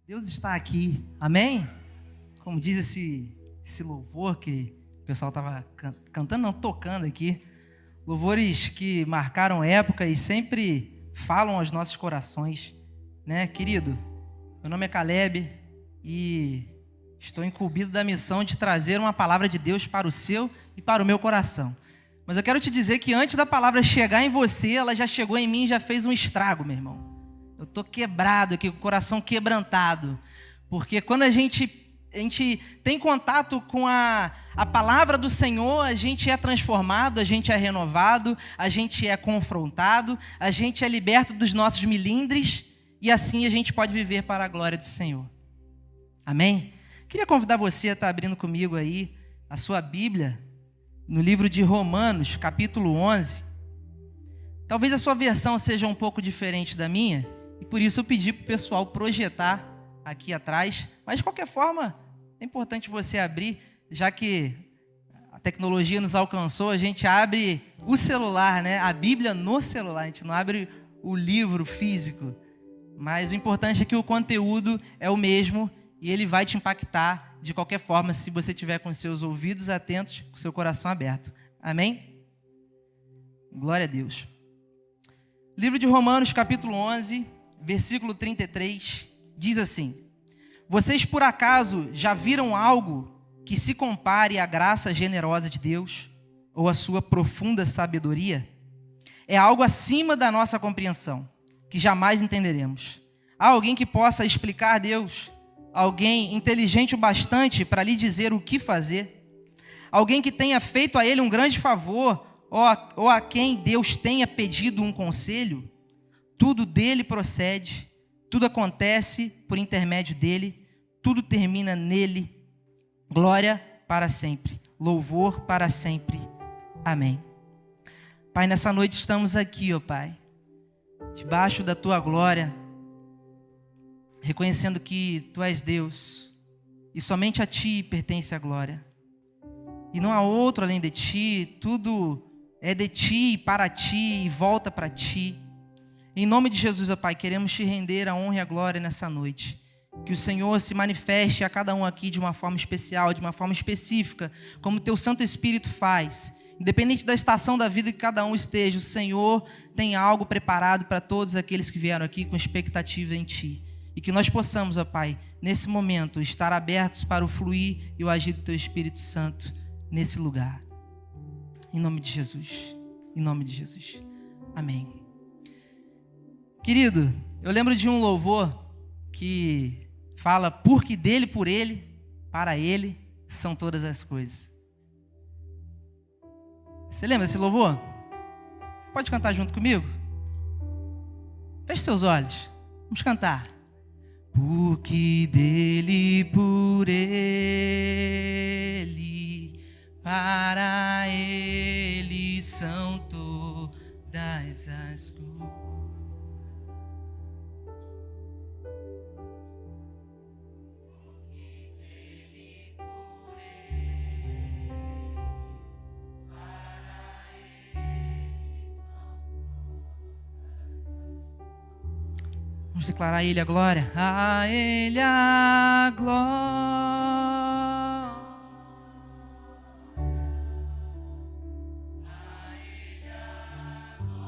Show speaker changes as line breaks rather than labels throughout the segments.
Deus está aqui, amém? Como diz esse louvor que o pessoal estava cantando, não, tocando aqui. Louvores que marcaram época e sempre falam aos nossos corações, né, querido? Meu nome é Caleb e estou incumbido da missão de trazer uma palavra de Deus para o seu e para o meu coração. Mas eu quero te dizer que antes da palavra chegar em você, ela já chegou em mim e já fez um estrago, meu irmão. Eu estou quebrado aqui, com o coração quebrantado. Porque quando a gente tem contato com a palavra do Senhor, a gente é transformado, a gente é renovado, a gente é confrontado, a gente é liberto dos nossos milindres e assim a gente pode viver para a glória do Senhor. Amém? Queria convidar você a estar abrindo comigo aí a sua Bíblia no livro de Romanos, capítulo 11. Talvez a sua versão seja um pouco diferente da minha, e por isso eu pedi para o pessoal projetar aqui atrás. Mas, de qualquer forma, é importante você abrir, já que a tecnologia nos alcançou, a gente abre o celular, né? A Bíblia no celular, a gente não abre o livro físico. Mas o importante é que o conteúdo é o mesmo e ele vai te impactar de qualquer forma se você tiver com seus ouvidos atentos, com seu coração aberto. Amém? Glória a Deus. Livro de Romanos, capítulo 11, versículo 33, diz assim: vocês por acaso já viram algo que se compare à graça generosa de Deus ou à sua profunda sabedoria? É algo acima da nossa compreensão, que jamais entenderemos. Há alguém que possa explicar Deus? Alguém inteligente o bastante para lhe dizer o que fazer? Alguém que tenha feito a ele um grande favor ou a quem Deus tenha pedido um conselho? Tudo dele procede, tudo acontece por intermédio dele, tudo termina nele. Glória para sempre, louvor para sempre. Amém. Pai, nessa noite estamos aqui, ó Pai, debaixo da tua glória, reconhecendo que tu és Deus e somente a ti pertence a glória. E não há outro além de ti, tudo é de ti, para ti e volta para ti. Em nome de Jesus, ó Pai, queremos te render a honra e a glória nessa noite. Que o Senhor se manifeste a cada um aqui de uma forma especial, de uma forma específica, como o teu Santo Espírito faz. Independente da estação da vida que cada um esteja, o Senhor tem algo preparado para todos aqueles que vieram aqui com expectativa em ti. E que nós possamos, ó Pai, nesse momento, estar abertos para o fluir e o agir do teu Espírito Santo nesse lugar. Em nome de Jesus. Em nome de Jesus. Amém. Querido, eu lembro de um louvor que fala: porque dele, por ele, para ele são todas as coisas. Você lembra desse louvor? Você pode cantar junto comigo? Feche seus olhos. Vamos cantar. Porque dele, por ele, para ele são todas as coisas. Vamos declarar a Ele a glória. A Ele a glória. A Ele a glória.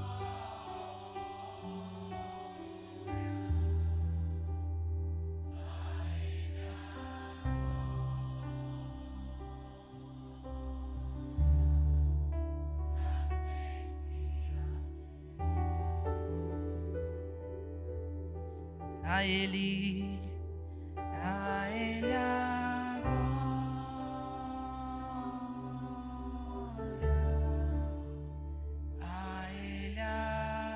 A Ele a Ele a glória, a Ele a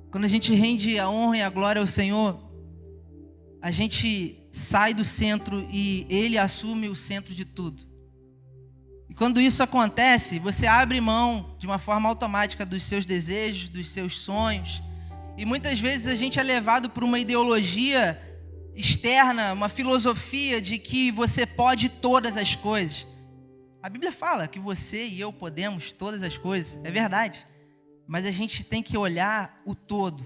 Quando a gente rende a honra e a glória ao Senhor, a gente sai do centro e Ele assume o centro de tudo. E quando isso acontece, você abre mão de uma forma automática dos seus desejos, dos seus sonhos, E muitas vezes a gente é levado por uma ideologia externa, uma filosofia de que você pode todas as coisas. A Bíblia fala que você e eu podemos todas as coisas, é verdade. Mas a gente tem que olhar o todo.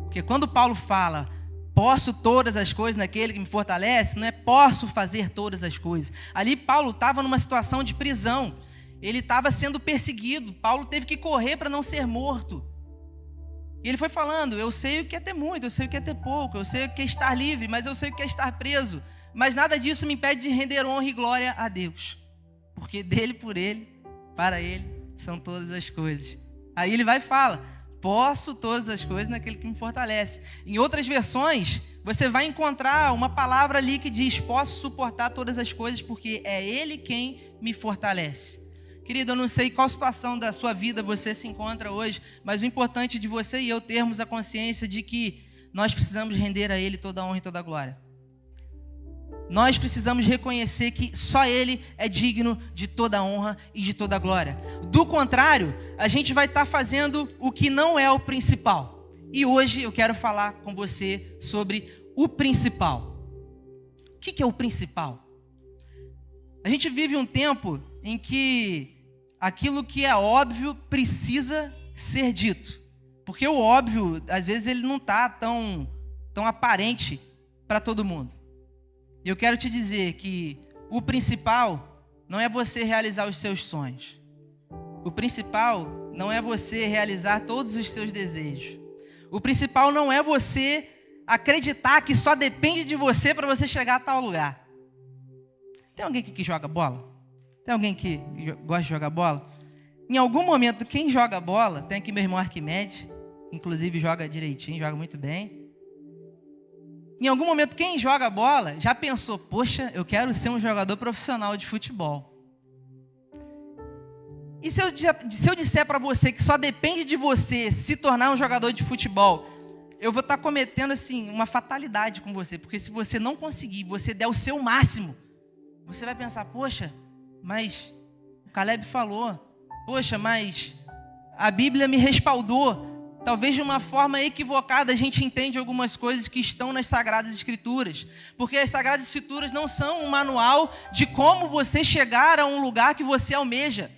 Porque quando Paulo fala, posso todas as coisas naquele que me fortalece, não é posso fazer todas as coisas. Ali Paulo estava numa situação de prisão. Ele estava sendo perseguido. Paulo teve que correr para não ser morto. E ele foi falando, eu sei o que é ter muito, eu sei o que é ter pouco, eu sei o que é estar livre, mas eu sei o que é estar preso. Mas nada disso me impede de render honra e glória a Deus. Porque dele, por ele, para ele, são todas as coisas. Aí ele vai e fala, posso todas as coisas naquele que me fortalece. Em outras versões, você vai encontrar uma palavra ali que diz, posso suportar todas as coisas, porque é ele quem me fortalece. Querido, eu não sei qual situação da sua vida você se encontra hoje, mas o importante de você e eu termos a consciência de que nós precisamos render a Ele toda a honra e toda a glória. Nós precisamos reconhecer que só Ele é digno de toda a honra e de toda a glória. Do contrário, a gente vai estar fazendo o que não é o principal. E hoje eu quero falar com você sobre o principal. O que é o principal? A gente vive um tempo em que aquilo que é óbvio precisa ser dito. Porque o óbvio, às vezes, ele não está tão aparente para todo mundo. E eu quero te dizer que o principal não é você realizar os seus sonhos. O principal não é você realizar todos os seus desejos. O principal não é você acreditar que só depende de você para você chegar a tal lugar. Tem alguém aqui que joga bola? Tem alguém que gosta de jogar bola? Em algum momento, quem joga bola, tem aqui meu irmão Arquimedes, inclusive joga direitinho, joga muito bem. Em algum momento, quem joga bola já pensou, poxa, eu quero ser um jogador profissional de futebol. E se eu disser para você que só depende de você se tornar um jogador de futebol, eu vou estar cometendo assim, uma fatalidade com você, porque se você não conseguir, você der o seu máximo, você vai pensar, poxa, mas o Caleb falou, poxa, mas a Bíblia me respaldou. Talvez de uma forma equivocada a gente entende algumas coisas que estão nas Sagradas Escrituras. Porque as Sagradas Escrituras não são um manual de como você chegar a um lugar que você almeja.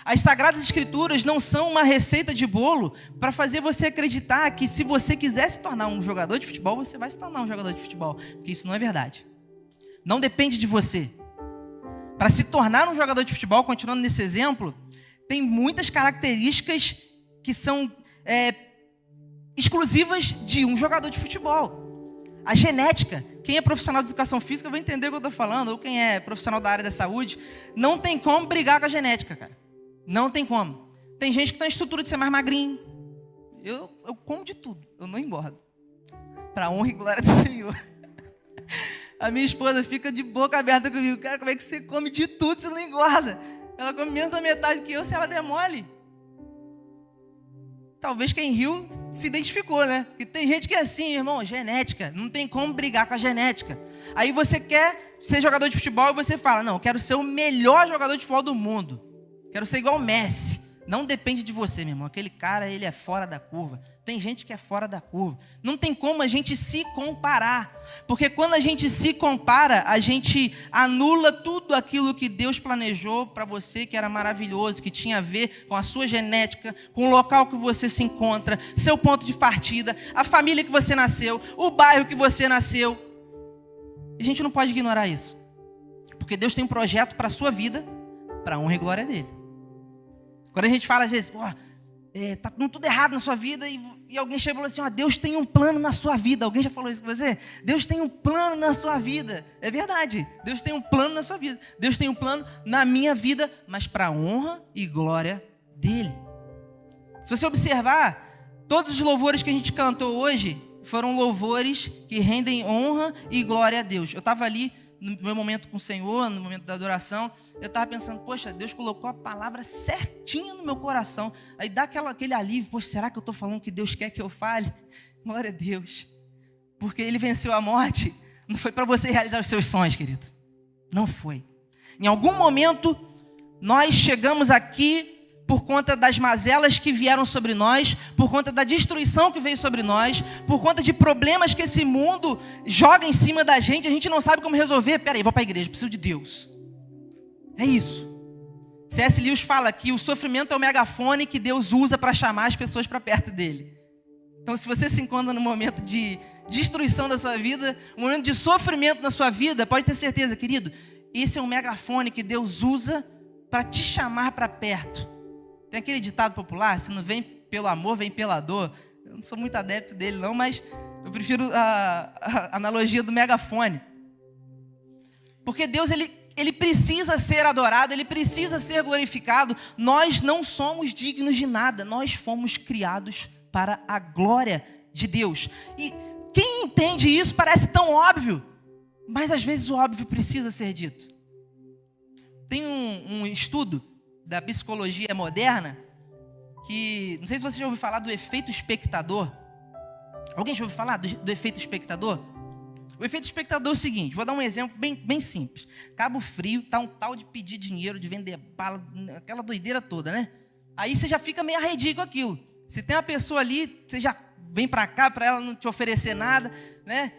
As Sagradas Escrituras não são uma receita de bolo para fazer você acreditar que se você quiser se tornar um jogador de futebol, você vai se tornar um jogador de futebol. Porque isso não é verdade. Não depende de você. Para se tornar um jogador de futebol, continuando nesse exemplo, tem muitas características que são exclusivas de um jogador de futebol. A genética, quem é profissional de educação física vai entender o que eu estou falando, ou quem é profissional da área da saúde, não tem como brigar com a genética, cara. Não tem como. Tem gente que tem a estrutura de ser mais magrinho. Eu como de tudo, eu não engordo. Para a honra e glória do Senhor. A minha esposa fica de boca aberta comigo. Cara, como é que você come de tudo se não engorda? Ela come menos da metade que eu se ela der mole. Talvez quem riu se identificou, né? Porque tem gente que é assim, irmão, genética. Não tem como brigar com a genética. Aí você quer ser jogador de futebol e você fala, não, eu quero ser o melhor jogador de futebol do mundo. Quero ser igual o Messi. Não depende de você, meu irmão. Aquele cara, ele é fora da curva. Tem gente que é fora da curva. Não tem como a gente se comparar. Porque quando a gente se compara, a gente anula tudo aquilo que Deus planejou para você, que era maravilhoso, que tinha a ver com a sua genética, com o local que você se encontra, seu ponto de partida, a família que você nasceu, o bairro que você nasceu. E a gente não pode ignorar isso. Porque Deus tem um projeto para a sua vida, para a honra e glória dele. Quando a gente fala às vezes, tá tudo errado na sua vida e alguém chega e fala assim, Deus tem um plano na sua vida. Alguém já falou isso com você? Deus tem um plano na sua vida. É verdade, Deus tem um plano na sua vida. Deus tem um plano na minha vida, mas para a honra e glória dele. Se você observar, todos os louvores que a gente cantou hoje foram louvores que rendem honra e glória a Deus. Eu estava ali no meu momento com o Senhor, no momento da adoração, eu estava pensando, poxa, Deus colocou a palavra certinha no meu coração. Aí dá aquele alívio, poxa, será que eu estou falando o que Deus quer que eu fale? Glória a Deus. Porque Ele venceu a morte. Não foi para você realizar os seus sonhos, querido. Não foi. Em algum momento, nós chegamos aqui por conta das mazelas que vieram sobre nós, por conta da destruição que veio sobre nós, por conta de problemas que esse mundo joga em cima da gente, a gente não sabe como resolver. Peraí, vou para a igreja, preciso de Deus. É isso. C.S. Lewis fala que o sofrimento é o megafone que Deus usa para chamar as pessoas para perto dele. Então, se você se encontra no momento de destruição da sua vida, um momento de sofrimento na sua vida, pode ter certeza, querido, esse é um megafone que Deus usa para te chamar para perto. Tem aquele ditado popular, se não vem pelo amor, vem pela dor. Eu não sou muito adepto dele não, mas eu prefiro a analogia do megafone. Porque Deus, ele precisa ser adorado, ele precisa ser glorificado. Nós não somos dignos de nada, nós fomos criados para a glória de Deus. E quem entende isso parece tão óbvio, mas às vezes o óbvio precisa ser dito. Tem um estudo da psicologia moderna que, não sei se você já ouviu falar do efeito espectador. Alguém já ouviu falar do efeito espectador? O efeito espectador é o seguinte, vou dar um exemplo bem simples. Cabo Frio, tá um tal de pedir dinheiro, de vender bala, aquela doideira toda, né? Aí você já fica meio arredio com aquilo. Se tem uma pessoa ali, você já vem para cá para ela não te oferecer nada, né?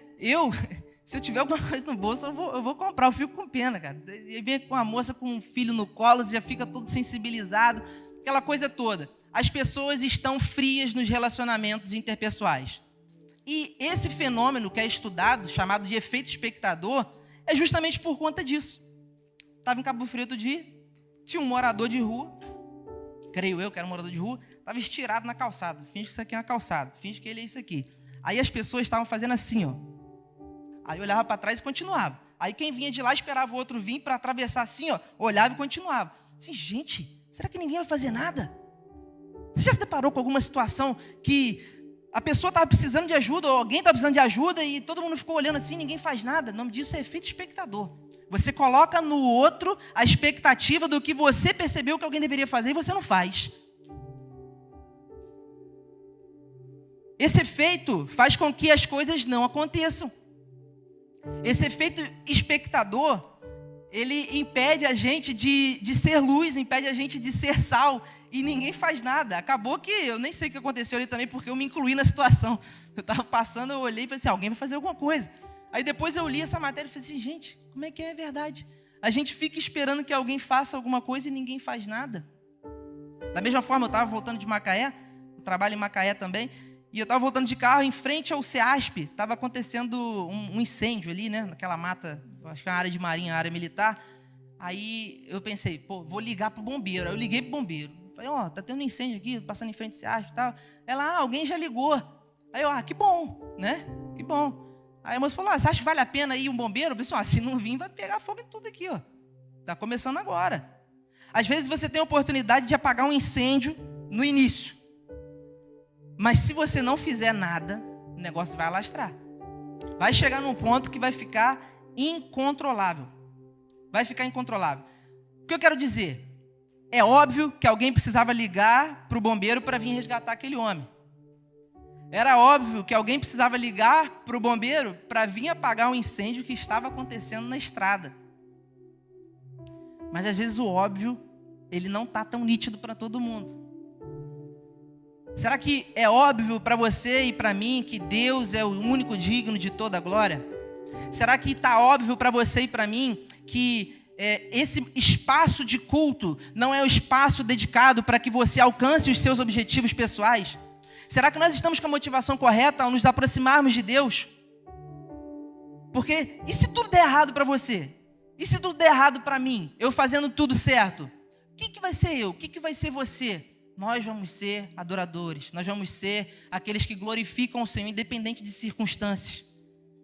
Se eu tiver alguma coisa no bolso, eu vou comprar, eu fico com pena, cara. E vem com a moça com um filho no colo, você já fica todo sensibilizado, aquela coisa toda. As pessoas estão frias nos relacionamentos interpessoais. E esse fenômeno que é estudado, chamado de efeito espectador, é justamente por conta disso. Estava em Cabo Frio outro dia, tinha um morador de rua, creio eu que era um morador de rua, estava estirado na calçada. Finge que isso aqui é uma calçada, finge que ele é isso aqui. Aí as pessoas estavam fazendo assim, ó. Aí eu olhava para trás e continuava. Aí quem vinha de lá esperava o outro vir para atravessar assim, ó, olhava e continuava. Assim, gente, será que ninguém vai fazer nada? Você já se deparou com alguma situação que a pessoa estava precisando de ajuda, ou alguém estava precisando de ajuda e todo mundo ficou olhando assim, ninguém faz nada? O nome disso é efeito espectador. Você coloca no outro a expectativa do que você percebeu que alguém deveria fazer e você não faz. Esse efeito faz com que as coisas não aconteçam. Esse efeito espectador, ele impede a gente de ser luz, impede a gente de ser sal, e ninguém faz nada. Acabou que eu nem sei o que aconteceu ali também, porque eu me incluí na situação. Eu estava passando, eu olhei e falei assim, alguém vai fazer alguma coisa. Aí depois eu li essa matéria e falei assim, gente, como é que é verdade? A gente fica esperando que alguém faça alguma coisa e ninguém faz nada. Da mesma forma, eu estava voltando de Macaé, eu trabalho em Macaé também, e eu estava voltando de carro, em frente ao CEASP, estava acontecendo um incêndio ali, né? Naquela mata, acho que é uma área de marinha, área militar. Aí eu pensei, pô, vou ligar pro bombeiro. Aí eu liguei pro bombeiro. Falei, ó, tá tendo um incêndio aqui, passando em frente ao CEASP e tal. Ela, alguém já ligou. Aí eu, que bom, né? Que bom. Aí a moça falou, você acha que vale a pena ir um bombeiro? Eu falei assim, se não vir, vai pegar fogo em tudo aqui, ó. Tá começando agora. Às vezes você tem a oportunidade de apagar um incêndio no início. Mas se você não fizer nada, o negócio vai alastrar. Vai chegar num ponto que vai ficar incontrolável. Vai ficar incontrolável. O que eu quero dizer? É óbvio que alguém precisava ligar para o bombeiro para vir resgatar aquele homem. Era óbvio que alguém precisava ligar para o bombeiro para vir apagar um incêndio que estava acontecendo na estrada. Mas às vezes o óbvio, ele não está tão nítido para todo mundo. Será que é óbvio para você e para mim que Deus é o único digno de toda a glória? Será que está óbvio para você e para mim que esse espaço de culto não é o espaço dedicado para que você alcance os seus objetivos pessoais? Será que nós estamos com a motivação correta ao nos aproximarmos de Deus? Porque e se tudo der errado para você? E se tudo der errado para mim? Eu fazendo tudo certo? O que vai ser eu? O que vai ser você? Nós vamos ser adoradores. Nós vamos ser aqueles que glorificam o Senhor, independente de circunstâncias.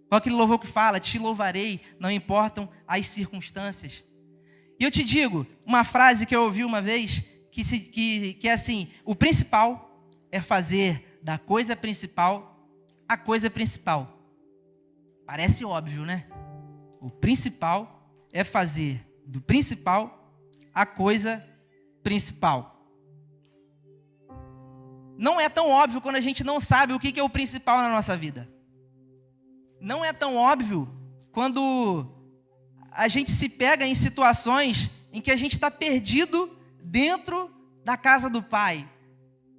Qual aquele louvor que fala, te louvarei, não importam as circunstâncias. E eu te digo, uma frase que eu ouvi uma vez, que é assim, o principal é fazer da coisa principal a coisa principal. Parece óbvio, né? O principal é fazer do principal a coisa principal. Não é tão óbvio quando a gente não sabe o que é o principal na nossa vida. Não é tão óbvio quando a gente se pega em situações em que a gente está perdido dentro da casa do Pai,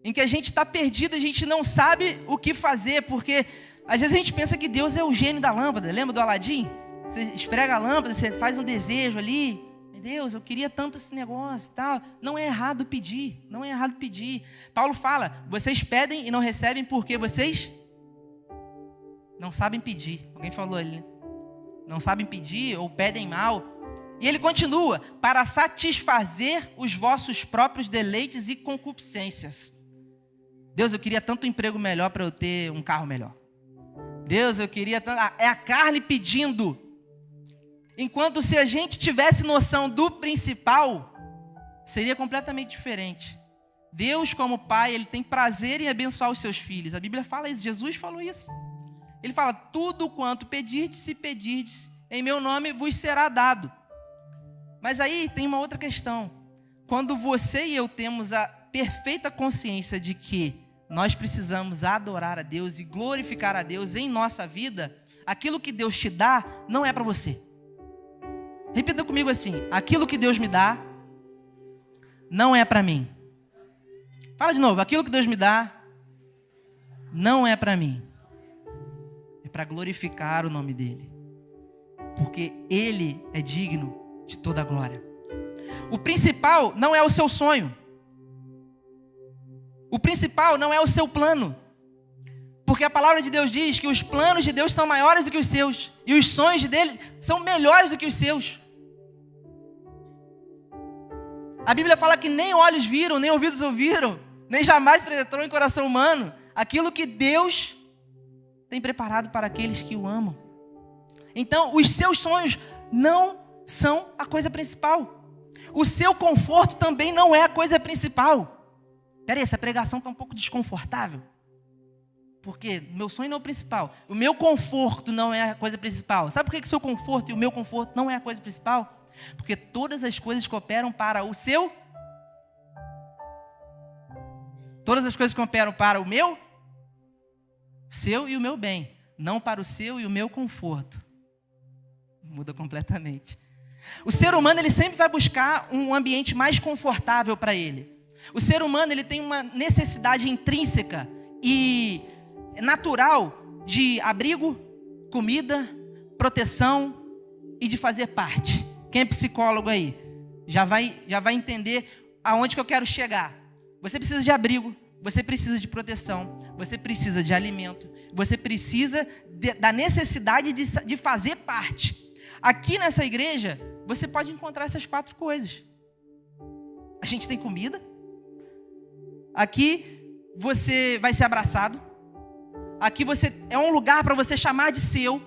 em que a gente está perdido, a gente não sabe o que fazer, porque às vezes a gente pensa que Deus é o gênio da lâmpada. Lembra do Aladim? Você esfrega a lâmpada, você faz um desejo ali. Deus, eu queria tanto esse negócio e tal. Não é errado pedir, não é errado pedir. Paulo fala, vocês pedem e não recebem porque vocês não sabem pedir. Alguém falou ali, não sabem pedir ou pedem mal. E ele continua, para satisfazer os vossos próprios deleites e concupiscências. Deus, eu queria tanto um emprego melhor para eu ter um carro melhor. Deus, eu queria tanto... É a carne pedindo. Enquanto se a gente tivesse noção do principal, seria completamente diferente. Deus, como Pai, Ele tem prazer em abençoar os seus filhos. A Bíblia fala isso, Jesus falou isso. Ele fala, tudo quanto pedirdes, se pedirdes, em meu nome vos será dado. Mas aí tem uma outra questão. Quando você e eu temos a perfeita consciência de que nós precisamos adorar a Deus e glorificar a Deus em nossa vida, aquilo que Deus te dá não é para você. Repita comigo assim, aquilo que Deus me dá não é para mim. Fala de novo, aquilo que Deus me dá não é para mim. É para glorificar o nome dEle. Porque Ele é digno de toda a glória. O principal não é o seu sonho. O principal não é o seu plano. Porque a palavra de Deus diz que os planos de Deus são maiores do que os seus. E os sonhos dele são melhores do que os seus. A Bíblia fala que nem olhos viram, nem ouvidos ouviram, nem jamais penetrou em coração humano aquilo que Deus tem preparado para aqueles que o amam. Então, os seus sonhos não são a coisa principal. O seu conforto também não é a coisa principal. Peraí, essa pregação está um pouco desconfortável. Porque meu sonho não é o principal. O meu conforto não é a coisa principal. Sabe por que o seu conforto e o meu conforto não é a coisa principal? Porque todas as coisas cooperam para o seu... Todas as coisas cooperam para o meu... seu e o meu bem. Não para o seu e o meu conforto. Muda completamente. O ser humano, ele sempre vai buscar um ambiente mais confortável para ele. O ser humano, ele tem uma necessidade intrínseca e natural de abrigo, comida, proteção e de fazer parte. Quem é psicólogo aí já vai entender aonde que eu quero chegar. Você precisa de abrigo, você precisa de proteção, você precisa de alimento, você precisa da necessidade de fazer parte. Aqui nessa igreja, você pode encontrar essas 4 coisas. A gente tem comida. Aqui você vai ser abraçado. Aqui é um lugar para você chamar de seu.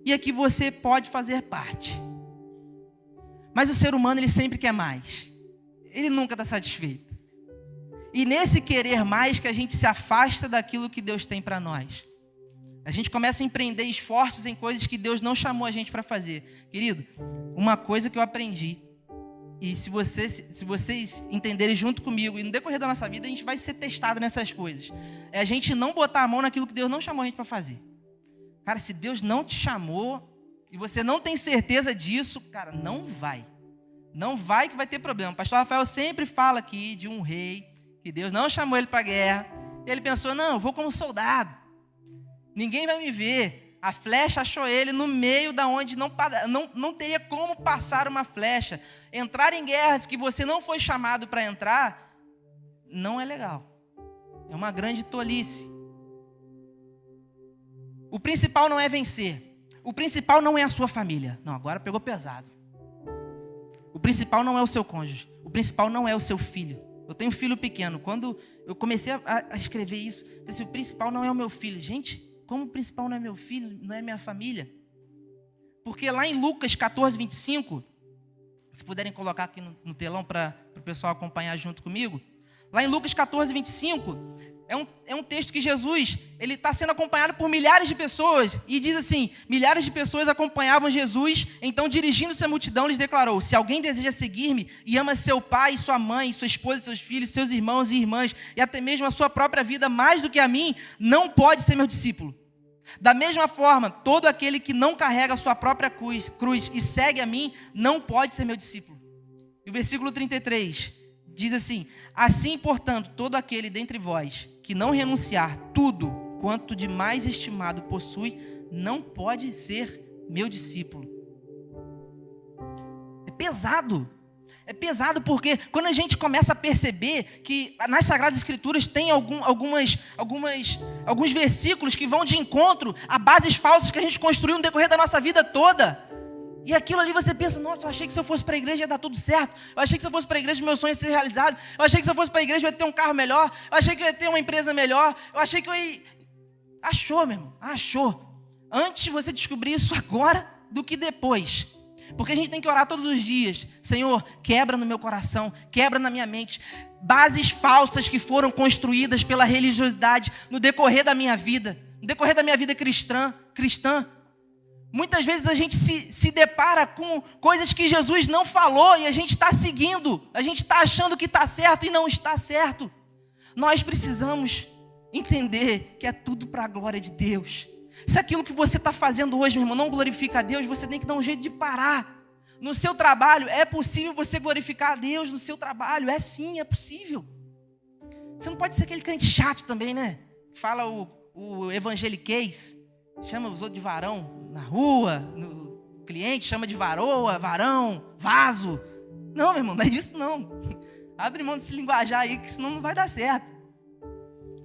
E aqui você pode fazer parte. Mas o ser humano, ele sempre quer mais. Ele nunca está satisfeito. E nesse querer mais que a gente se afasta daquilo que Deus tem para nós. A gente começa a empreender esforços em coisas que Deus não chamou a gente para fazer. Querido, uma coisa que eu aprendi, e se vocês entenderem junto comigo, e no decorrer da nossa vida, a gente vai ser testado nessas coisas. É a gente não botar a mão naquilo que Deus não chamou a gente para fazer. Cara, se Deus não te chamou, e você não tem certeza disso, cara, não vai. Não vai que vai ter problema. O pastor Rafael sempre fala aqui de um rei, que Deus não chamou ele para a guerra. E ele pensou, não, eu vou como soldado. Ninguém vai me ver. A flecha achou ele no meio da onde não teria como passar uma flecha. Entrar em guerras que você não foi chamado para entrar, não é legal. É uma grande tolice. O principal não é vencer. O principal não é a sua família. Não, agora pegou pesado. O principal não é o seu cônjuge. O principal não é o seu filho. Eu tenho um filho pequeno. Quando eu comecei a escrever isso, eu pensei, o principal não é o meu filho. Gente, como o principal não é meu filho, não é minha família? Porque lá em Lucas 14, 25, se puderem colocar aqui no telão para o pessoal acompanhar junto comigo. Lá em Lucas 14, 25, é um texto que Jesus, ele está sendo acompanhado por milhares de pessoas. E diz assim, milhares de pessoas acompanhavam Jesus. Então, dirigindo-se à multidão, lhes declarou, se alguém deseja seguir-me e ama seu pai, sua mãe, sua esposa, seus filhos, seus irmãos e irmãs, e até mesmo a sua própria vida mais do que a mim, não pode ser meu discípulo. Da mesma forma, todo aquele que não carrega a sua própria cruz e segue a mim, não pode ser meu discípulo. E o versículo 33, Diz assim: assim, portanto, todo aquele dentre vós que não renunciar tudo quanto de mais estimado possui, não pode ser meu discípulo. É pesado. É pesado porque quando a gente começa a perceber que nas Sagradas Escrituras tem alguns versículos que vão de encontro a bases falsas que a gente construiu no decorrer da nossa vida toda. E aquilo ali você pensa: nossa, eu achei que se eu fosse para a igreja ia dar tudo certo. Eu achei que se eu fosse para a igreja meu sonho ia ser realizado. Eu achei que se eu fosse para a igreja eu ia ter um carro melhor. Eu achei que eu ia ter uma empresa melhor. Eu achei que eu ia... Achou, meu irmão, achou. Antes você descobrir isso agora do que depois. Porque a gente tem que orar todos os dias: Senhor, quebra no meu coração, quebra na minha mente bases falsas que foram construídas pela religiosidade no decorrer da minha vida, no decorrer da minha vida cristã. Muitas vezes a gente se depara com coisas que Jesus não falou e a gente está seguindo, a gente está achando que está certo e não está certo. Nós precisamos entender que é tudo para a glória de Deus. Se aquilo que você está fazendo hoje, meu irmão, não glorifica a Deus, você tem que dar um jeito de parar. No seu trabalho, é possível você glorificar a Deus no seu trabalho? É sim, é possível. Você não pode ser aquele crente chato também, né? Que fala o evangeliquez, chama os outros de varão na rua, o cliente chama de varoa, varão, vaso. Não, meu irmão, não é disso não. Abre mão desse linguajar aí, que senão não vai dar certo.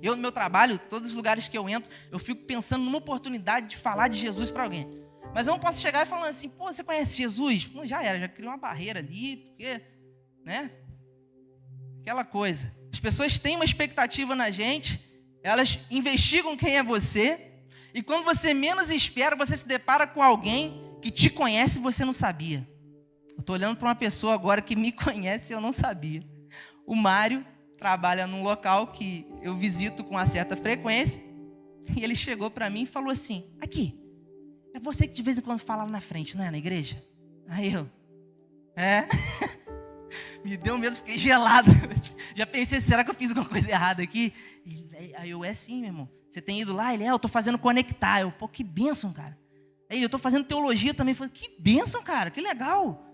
Eu, no meu trabalho, todos os lugares que eu entro, eu fico pensando numa oportunidade de falar de Jesus para alguém. Mas eu não posso chegar e falar assim: pô, você conhece Jesus? Pô, já era, já criou uma barreira ali, porque, né? Aquela coisa. As pessoas têm uma expectativa na gente, elas investigam quem é você, e quando você menos espera, você se depara com alguém que te conhece e você não sabia. Eu estou olhando para uma pessoa agora que me conhece e eu não sabia. O Mário trabalha num local que eu visito com uma certa frequência, e ele chegou para mim e falou assim: aqui, é você que de vez em quando fala lá na frente, não é? Na igreja? Aí eu, me deu medo, fiquei gelado. Já pensei: será que eu fiz alguma coisa errada aqui? Aí eu, sim, meu irmão. Você tem ido lá? Ele, eu estou fazendo conectar. Eu, pô, que bênção, cara. Aí eu estou fazendo teologia também. Eu falei: que bênção, cara, que legal.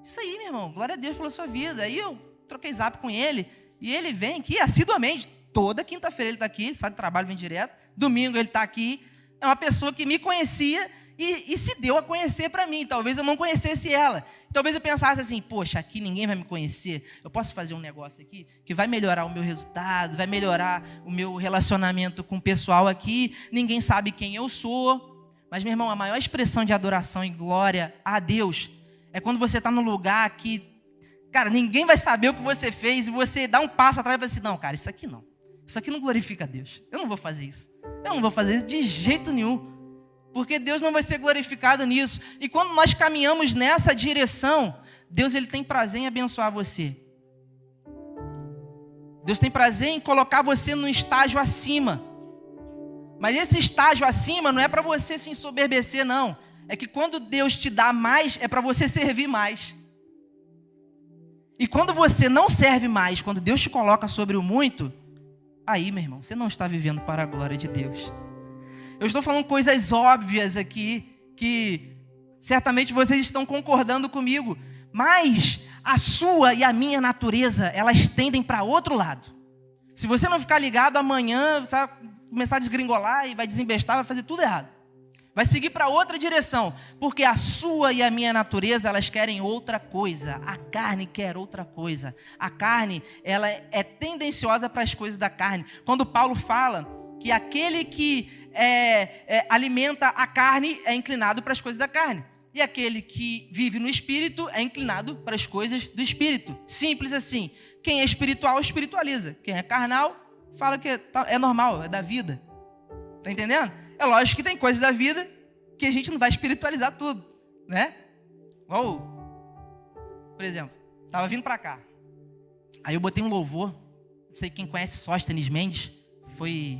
Isso aí, meu irmão, glória a Deus pela sua vida. Aí eu troquei zap com ele, e ele vem aqui assiduamente. Toda quinta-feira ele está aqui, ele sai do trabalho, vem direto. Domingo ele está aqui. É uma pessoa que me conhecia e se deu a conhecer para mim. Talvez eu não conhecesse ela. Talvez eu pensasse assim: poxa, aqui ninguém vai me conhecer. Eu posso fazer um negócio aqui que vai melhorar o meu resultado, vai melhorar o meu relacionamento com o pessoal aqui. Ninguém sabe quem eu sou. Mas, meu irmão, a maior expressão de adoração e glória a Deus é quando você está num lugar que, cara, ninguém vai saber o que você fez e você dá um passo atrás e fala assim: não, cara, isso aqui não. Isso aqui não glorifica a Deus. Eu não vou fazer isso. Eu não vou fazer isso de jeito nenhum. Porque Deus não vai ser glorificado nisso. E quando nós caminhamos nessa direção, Deus ele tem prazer em abençoar você. Deus tem prazer em colocar você num estágio acima. Mas esse estágio acima não é para você se ensoberbecer, não. É que quando Deus te dá mais, é para você servir mais. E quando você não serve mais, quando Deus te coloca sobre o muito, aí, meu irmão, você não está vivendo para a glória de Deus. Eu estou falando coisas óbvias aqui, que certamente vocês estão concordando comigo, mas a sua e a minha natureza, elas tendem para outro lado. Se você não ficar ligado, amanhã você vai começar a desgringolar e vai desembestar, vai fazer tudo errado. Vai seguir para outra direção, porque a sua e a minha natureza, elas querem outra coisa. A carne quer outra coisa. A carne, ela é tendenciosa para as coisas da carne. Quando Paulo fala que aquele que alimenta a carne é inclinado para as coisas da carne, e aquele que vive no Espírito é inclinado para as coisas do Espírito. Simples assim. Quem é espiritual, espiritualiza. Quem é carnal, fala que é normal, é da vida. Tá entendendo? É lógico que tem coisas da vida que a gente não vai espiritualizar tudo, né? Igual, por exemplo, estava vindo para cá. Aí eu botei um louvor. Não sei quem conhece Sóstenes Mendes. Foi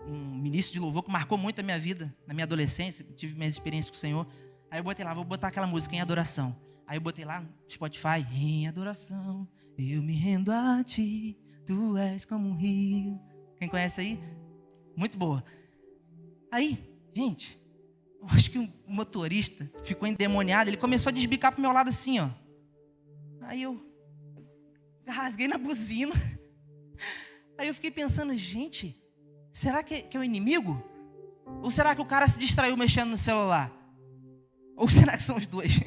um ministro de louvor que marcou muito a minha vida, na minha adolescência. Tive minhas experiências com o Senhor. Aí eu botei lá, vou botar aquela música em adoração. Aí eu botei lá no Spotify: em adoração, eu me rendo a ti, tu és como um rio. Quem conhece aí? Muito boa. Aí, gente, eu acho que o motorista ficou endemoniado, ele começou a desbicar pro meu lado assim, ó. Aí eu rasguei na buzina. Aí eu fiquei pensando, gente, será que é o inimigo? Ou será que o cara se distraiu mexendo no celular? Ou será que são os dois?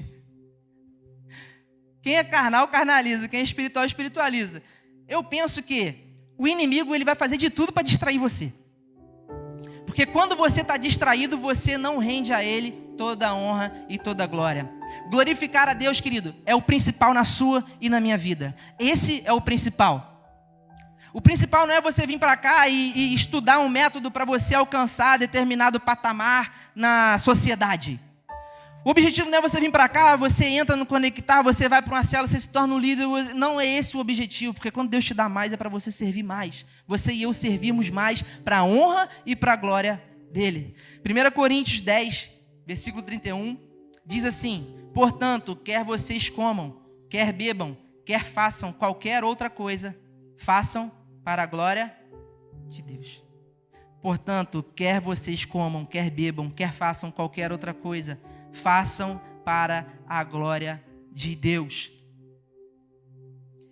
Quem é carnal, carnaliza. Quem é espiritual, espiritualiza. Eu penso que o inimigo ele vai fazer de tudo para distrair você. Porque quando você está distraído, você não rende a ele toda a honra e toda a glória. Glorificar a Deus, querido, é o principal na sua e na minha vida. Esse é o principal. O principal não é você vir para cá e estudar um método para você alcançar determinado patamar na sociedade. O objetivo não é você vir para cá, você entra no Conectar, você vai para uma célula, você se torna um líder. Não é esse o objetivo, porque quando Deus te dá mais é para você servir mais. Você e eu servirmos mais para a honra e para a glória dele. 1 Coríntios 10, versículo 31, diz assim: portanto, quer vocês comam, quer bebam, quer façam qualquer outra coisa, façam para a glória de Deus. Portanto, quer vocês comam, quer bebam, quer façam qualquer outra coisa, façam para a glória de Deus.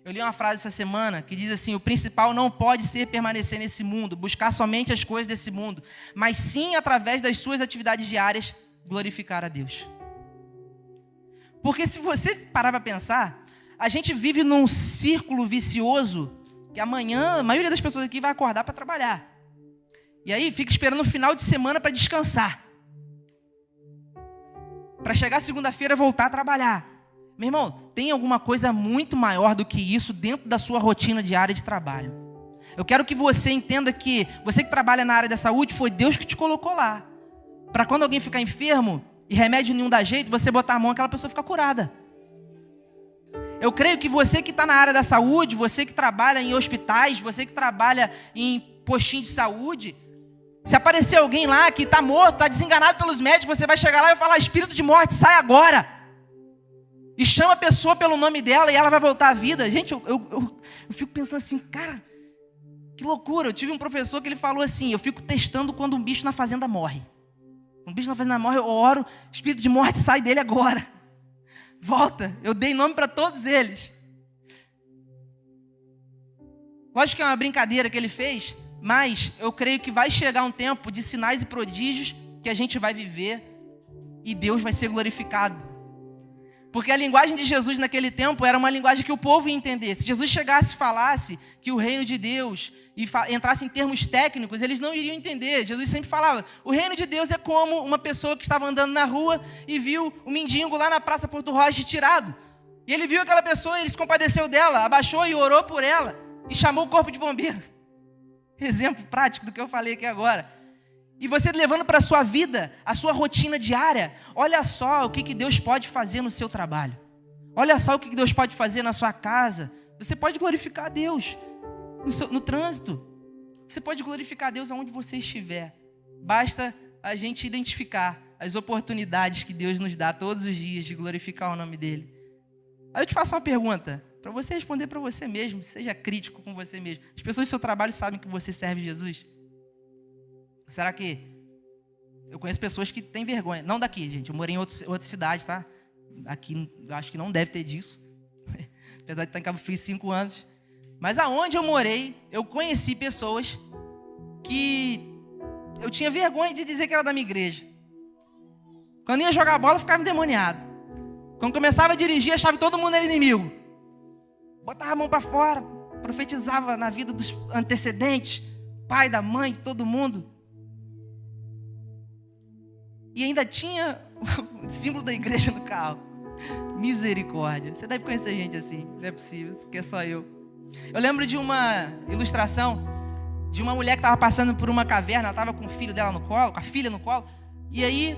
Eu li uma frase essa semana que diz assim: o principal não pode ser permanecer nesse mundo, buscar somente as coisas desse mundo, mas sim, através das suas atividades diárias, glorificar a Deus. Porque se você parar para pensar, a gente vive num círculo vicioso que amanhã a maioria das pessoas aqui vai acordar para trabalhar. E aí fica esperando o final de semana para descansar. Para chegar segunda-feira e voltar a trabalhar. Meu irmão, tem alguma coisa muito maior do que isso dentro da sua rotina diária de trabalho. Eu quero que você entenda que você que trabalha na área da saúde, foi Deus que te colocou lá. Para quando alguém ficar enfermo e remédio nenhum dá jeito, você botar a mão, aquela pessoa fica curada. Eu creio que você que está na área da saúde, você que trabalha em hospitais, você que trabalha em postinho de saúde, se aparecer alguém lá que está morto, está desenganado pelos médicos, você vai chegar lá e vai falar: espírito de morte, sai agora. E chama a pessoa pelo nome dela e ela vai voltar à vida. Gente, eu fico pensando assim, cara, que loucura. Eu tive um professor que ele falou assim: eu fico testando quando um bicho na fazenda morre. Um bicho na fazenda morre, eu oro, espírito de morte, sai dele agora. Volta. Eu dei nome para todos eles. Lógico que é uma brincadeira que ele fez, mas eu creio que vai chegar um tempo de sinais e prodígios que a gente vai viver e Deus vai ser glorificado. Porque a linguagem de Jesus naquele tempo era uma linguagem que o povo ia entender. Se Jesus chegasse e falasse que o reino de Deus e entrasse em termos técnicos, eles não iriam entender. Jesus sempre falava: o reino de Deus é como uma pessoa que estava andando na rua e viu um mendigo lá na Praça Porto Rocha tirado. E ele viu aquela pessoa, ele se compadeceu dela, abaixou e orou por ela e chamou o corpo de bombeiro. Exemplo prático do que eu falei aqui agora. E você levando para a sua vida, a sua rotina diária, olha só o que Deus pode fazer no seu trabalho. Olha só o que Deus pode fazer na sua casa. Você pode glorificar a Deus no trânsito. Você pode glorificar a Deus aonde você estiver. Basta a gente identificar as oportunidades que Deus nos dá todos os dias de glorificar o nome dEle. Aí eu te faço uma pergunta, para você responder para você mesmo, seja crítico com você mesmo. As pessoas do seu trabalho sabem que você serve Jesus? Será que... Eu conheço pessoas que têm vergonha. Não daqui, gente. Eu morei em outra cidade, tá? Aqui, eu acho que não deve ter disso. Apesar de estar em Cabo Frio 5 anos. Mas aonde eu morei, eu conheci pessoas que eu tinha vergonha de dizer que era da minha igreja. Quando ia jogar bola, eu ficava endemoniado. Quando começava a dirigir, achava que todo mundo era inimigo. Botava a mão para fora, profetizava na vida dos antecedentes, pai, da mãe, de todo mundo. E ainda tinha o símbolo da igreja no carro. Misericórdia. Você deve conhecer gente assim. Não é possível, que é só eu. Eu lembro de uma ilustração de uma mulher que estava passando por uma caverna. Ela estava com o filho dela no colo, com a filha no colo. E aí,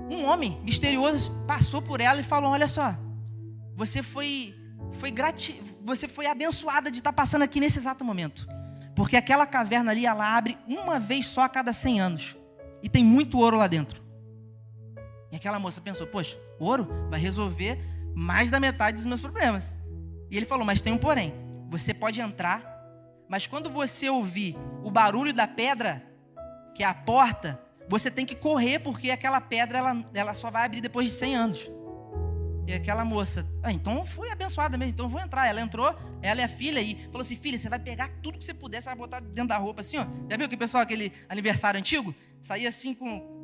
um homem misterioso passou por ela e falou: olha só, você foi abençoada de estar passando aqui nesse exato momento. Porque aquela caverna ali, ela abre uma vez só a cada 100 anos. E tem muito ouro lá dentro. E aquela moça pensou: poxa, ouro vai resolver mais da metade dos meus problemas. E ele falou: mas tem um porém. Você pode entrar, mas quando você ouvir o barulho da pedra, que é a porta, você tem que correr, porque aquela pedra ela só vai abrir depois de 100 anos. E aquela moça, então fui abençoada mesmo, então eu vou entrar. Ela entrou, ela e a filha, e falou assim: filha, você vai pegar tudo que você puder, você vai botar dentro da roupa assim, ó. Já viu que o pessoal, aquele aniversário antigo, saía assim com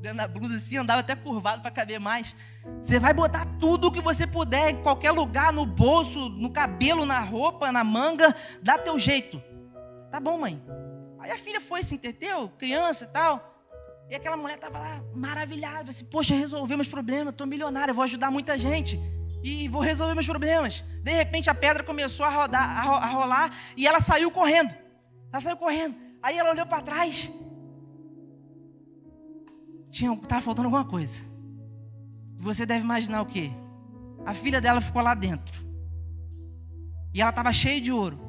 dentro da blusa assim, andava até curvado para caber mais. Você vai botar tudo que você puder, em qualquer lugar, no bolso, no cabelo, na roupa, na manga, dá teu jeito. Tá bom, mãe. Aí a filha foi, se entreteu, criança e tal. E aquela mulher estava lá maravilhada, assim: poxa, resolveu meus problemas, estou milionária, vou ajudar muita gente e vou resolver meus problemas. De repente a pedra começou a rolar e ela saiu correndo. Aí ela olhou para trás. Estava faltando alguma coisa. Você deve imaginar o quê? A filha dela ficou lá dentro. E ela estava cheia de ouro.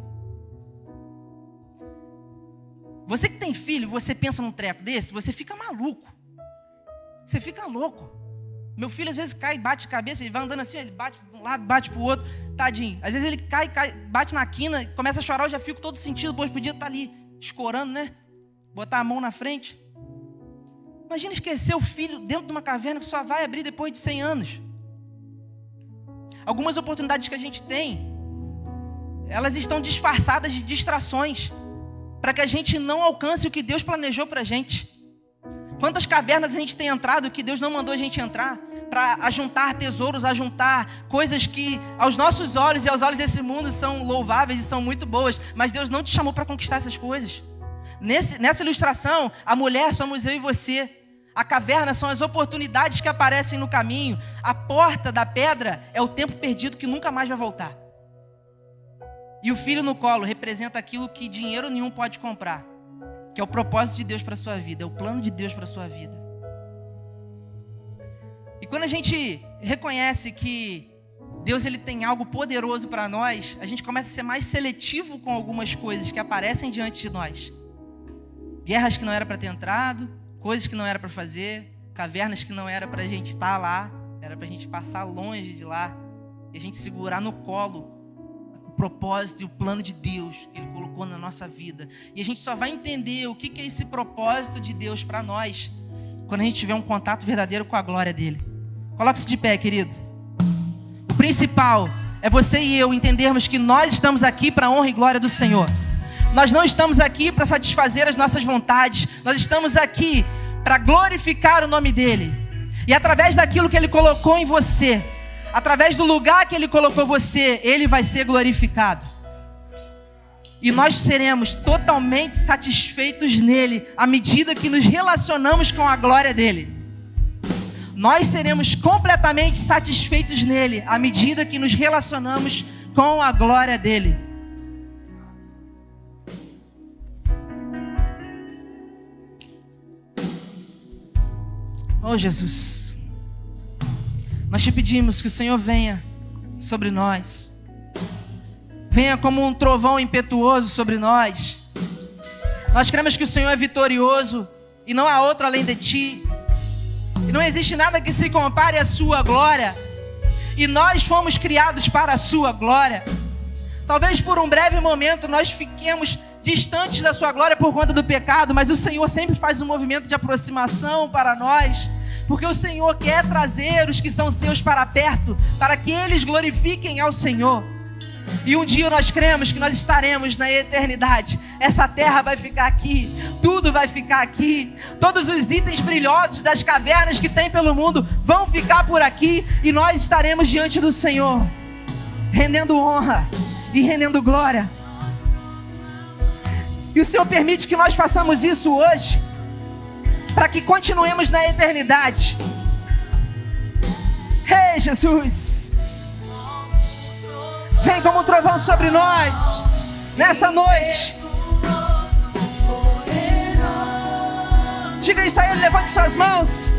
Você que tem filho, você pensa num treco desse, você fica maluco. Você fica louco. Meu filho às vezes cai, bate a cabeça, ele vai andando assim, ele bate de um lado, bate pro outro, tadinho. Às vezes ele cai, bate na quina, começa a chorar, eu já fico todo sentido, pois podia estar ali escorando, né? Botar a mão na frente. Imagina esquecer o filho dentro de uma caverna que só vai abrir depois de 100 anos. Algumas oportunidades que a gente tem, elas estão disfarçadas de distrações, para que a gente não alcance o que Deus planejou para a gente. Quantas cavernas a gente tem entrado que Deus não mandou a gente entrar, para ajuntar tesouros, ajuntar coisas que aos nossos olhos e aos olhos desse mundo são louváveis e são muito boas, mas Deus não te chamou para conquistar essas coisas. Nessa ilustração, a mulher somos eu e você. A caverna são as oportunidades que aparecem no caminho. A porta da pedra é o tempo perdido que nunca mais vai voltar. E o filho no colo representa aquilo que dinheiro nenhum pode comprar, que é o propósito de Deus para a sua vida, é o plano de Deus para a sua vida. E quando a gente reconhece que Deus ele tem algo poderoso para nós, a gente começa a ser mais seletivo com algumas coisas que aparecem diante de nós. Guerras que não era para ter entrado, coisas que não era para fazer, cavernas que não era para a gente estar lá, era para a gente passar longe de lá, e a gente segurar no colo o propósito e o plano de Deus que Ele colocou na nossa vida. E a gente só vai entender o que é esse propósito de Deus para nós quando a gente tiver um contato verdadeiro com a glória dEle. Coloque-se de pé, querido. O principal é você e eu entendermos que nós estamos aqui para a honra e glória do Senhor. Nós não estamos aqui para satisfazer as nossas vontades. Nós estamos aqui para glorificar o nome dEle. E através daquilo que Ele colocou em você, através do lugar que Ele colocou você, Ele vai ser glorificado. E nós seremos totalmente satisfeitos nele à medida que nos relacionamos com a glória dEle. Nós seremos completamente satisfeitos nele à medida que nos relacionamos com a glória dEle. Oh Jesus, nós te pedimos que o Senhor venha sobre nós, venha como um trovão impetuoso sobre nós. Nós cremos que o Senhor é vitorioso e não há outro além de ti, e não existe nada que se compare à sua glória, e nós fomos criados para a sua glória. Talvez por um breve momento nós fiquemos distantes da sua glória por conta do pecado, mas o Senhor sempre faz um movimento de aproximação para nós, porque o Senhor quer trazer os que são seus para perto, para que eles glorifiquem ao Senhor. E um dia nós cremos que nós estaremos na eternidade. Essa terra vai ficar aqui, tudo vai ficar aqui, todos os itens brilhosos das cavernas que tem pelo mundo vão ficar por aqui, e nós estaremos diante do Senhor, rendendo honra e rendendo glória. E o Senhor permite que nós façamos isso hoje, para que continuemos na eternidade. Ei, Jesus, vem como um trovão sobre nós nessa noite. Diga isso a Ele, levante suas mãos.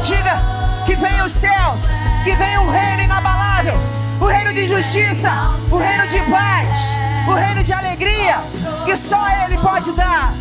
Diga que venha os céus, que venha o reino inabalável, o reino de justiça, o reino de paz, o reino de alegria, que só Ele pode dar.